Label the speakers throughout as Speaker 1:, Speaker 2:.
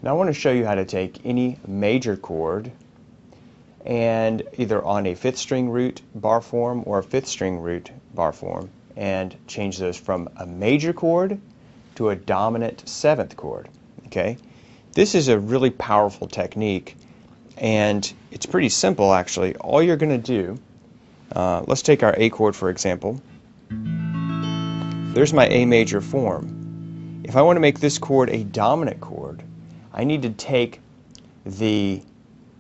Speaker 1: Now I want to show you how to take any major chord and either on a 5th string root bar form or a 5th string root bar form and change those from a major chord to a dominant 7th chord. Okay? This is a really powerful technique and it's pretty simple actually. All you're going to do, let's take our A chord for example. There's my A major form. If I want to make this chord a dominant chord, I need to take the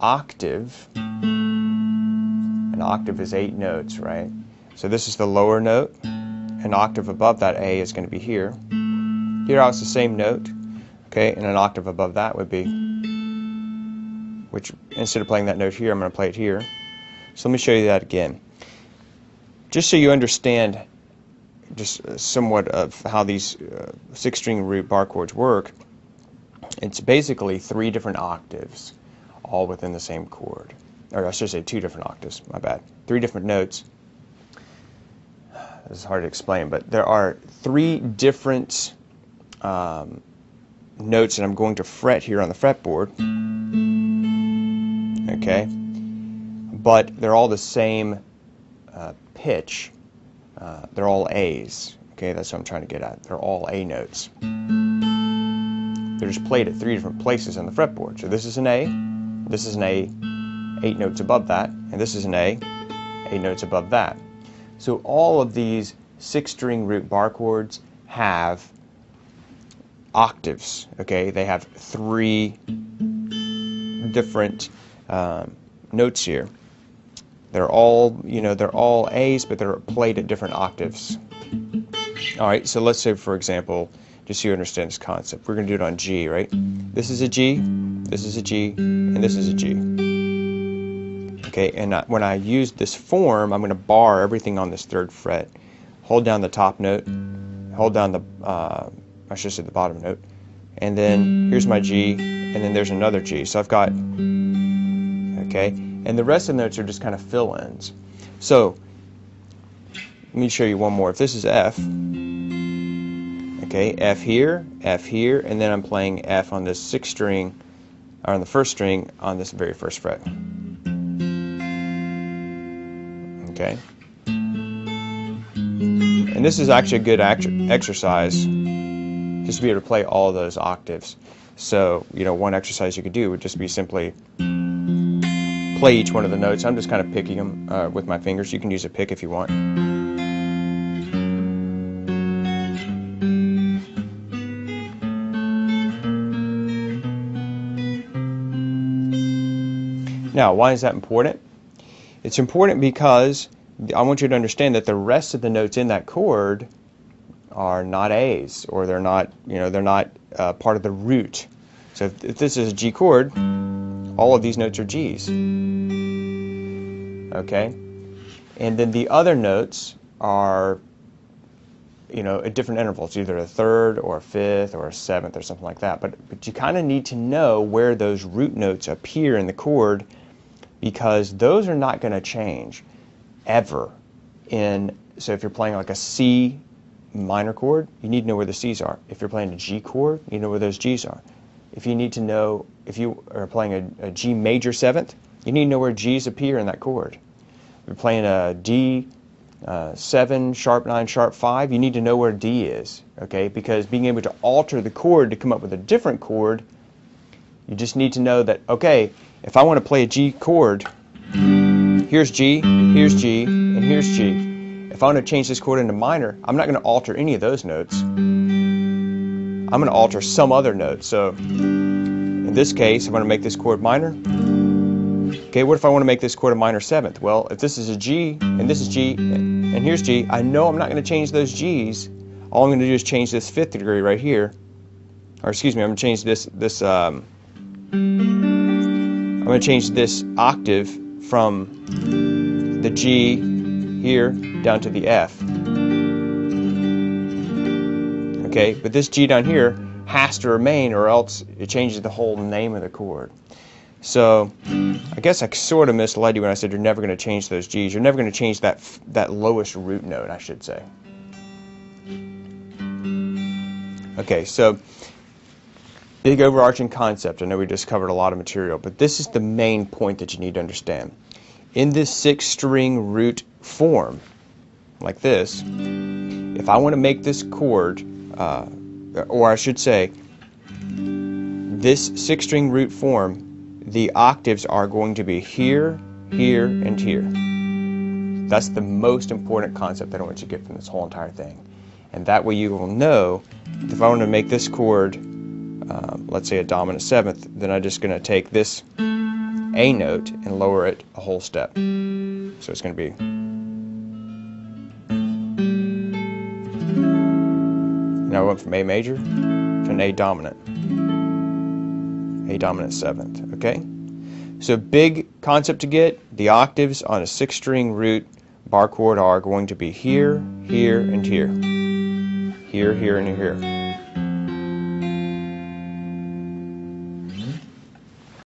Speaker 1: octave. An octave is 8 notes, right? So this is the lower note. An octave above that A is going to be here. Here it's the same note, okay, and an octave above that would be, which instead of playing that note here, I'm going to play it here. So let me show you that again. Just so you understand just somewhat of how these 6-string root bar chords work, it's basically 3 different octaves all within the same chord. Or I should say 2 different octaves, my bad. 3 different notes. This is hard to explain, but there are 3 different notes that I'm going to fret here on the fretboard. Okay? But they're all the same pitch. They're all A's. Okay, that's what I'm trying to get at. They're all A notes. They're just played at 3 different places on the fretboard. So this is an A, this is an A, 8 notes above that, and this is an A, 8 notes above that. So all of these 6-string root bar chords have octaves. Okay, they have 3 different notes here. They're all, they're all A's, but they're played at different octaves. All right, so let's say, for example, just so you understand this concept, we're going to do it on G, right? This is a G, this is a G, and this is a G. Okay, and when I use this form, I'm going to bar everything on this 3rd fret, hold down the top note, hold down the, I should say the bottom note, and then here's my G, and then there's another G. So I've got, okay, and the rest of the notes are just kind of fill-ins. So let me show you one more. If this is F, okay, F here, and then I'm playing F on this 6th string, or on the 1st string on this very 1st fret. Okay, and this is actually a good exercise just to be able to play all those octaves. So, one exercise you could do would just be simply play each one of the notes. I'm just kind of picking them with my fingers. You can use a pick if you want. Now, why is that important? It's important because I want you to understand that the rest of the notes in that chord are not A's, or they're not, they're not part of the root. So if this is a G chord, all of these notes are G's. Okay? And then the other notes are, at different intervals, either a 3rd or a 5th or a 7th or something like that. But you kind of need to know where those root notes appear in the chord, because those are not going to change ever. So if you're playing like a C minor chord, you need to know where the C's are. If you're playing a G chord, you know where those G's are. If you need to know, if you are playing a G major 7th, you need to know where G's appear in that chord. If you're playing a D 7, sharp 9, sharp 5, you need to know where D is, okay? Because being able to alter the chord to come up with a different chord, you just need to know that, okay, if I want to play a G chord, here's G, and here's G. If I want to change this chord into minor, I'm not going to alter any of those notes. I'm going to alter some other note. So in this case, I want to make this chord minor. Okay, what if I want to make this chord a minor 7th? Well, if this is a G, and this is G, and here's G, I know I'm not going to change those G's. All I'm going to do is change this 5th degree right here. Or excuse me, I'm going to change I'm going to change this octave from the G here down to the F. Okay, but this G down here has to remain, or else it changes the whole name of the chord. So I guess I sort of misled you when I said you're never going to change those G's. You're never going to change that lowest root note, I should say. Okay, so Big overarching concept. I know we just covered a lot of material, but this is the main point that you need to understand. In this 6-string root form, like this, if I want to make this chord, or I should say, this 6-string root form, the octaves are going to be here, here, and here. That's the most important concept that I want you to get from this whole entire thing. And that way you will know if I want to make this chord, let's say a dominant 7th, then I'm just going to take this A note and lower it a whole step. So it's going to be. Now I went from A major to an A dominant 7th. Okay? So big concept to get, the octaves on a 6-string root bar chord are going to be here, here, and here. Here, here, and here.